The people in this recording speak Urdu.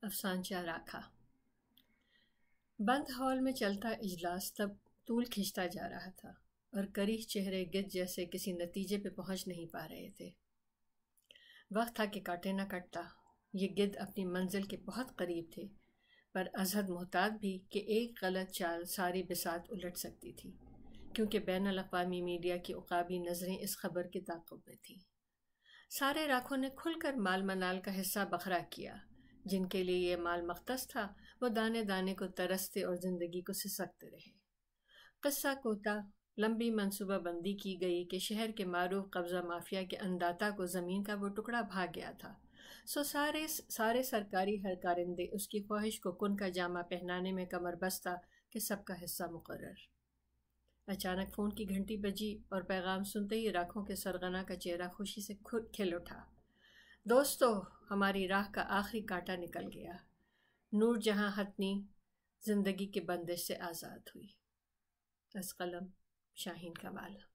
افسانچہ راکھا۔ بند ہال میں چلتا اجلاس تب طول کھنچتا جا رہا تھا اور کریح چہرے گدھ جیسے کسی نتیجے پہ پہنچ نہیں پا رہے تھے۔ وقت تھا کہ کاٹے نہ کٹتا۔ یہ گدھ اپنی منزل کے بہت قریب تھے، پر ازحد محتاط بھی کہ ایک غلط چال ساری بساط الٹ سکتی تھی، کیونکہ بین الاقوامی میڈیا کی عقابی نظریں اس خبر کے تعاقب میں تھیں۔ سارے راکھوں نے کھل کر مال منال کا حصہ بکھرا کیا۔ جن کے لیے یہ مال مختص تھا وہ دانے دانے کو ترستے اور زندگی کو سسکتے رہے۔ قصہ کوتا لمبی منصوبہ بندی کی گئی کہ شہر کے معروف قبضہ مافیا کے انداتا کو زمین کا وہ ٹکڑا بھاگ گیا تھا، سو سارے سرکاری ہرکارندے اس کی خواہش کو کن کا جامہ پہنانے میں کمر بستہ کہ سب کا حصہ مقرر۔ اچانک فون کی گھنٹی بجی اور پیغام سنتے ہی راکھوں کے سرغنہ کا چہرہ خوشی سے کھل اٹھا۔ دوستو، ہماری راہ کا آخری کانٹا نکل گیا۔ نور جہاں حتنی زندگی کے بندش سے آزاد ہوئی۔ از قلم شاہین کمال۔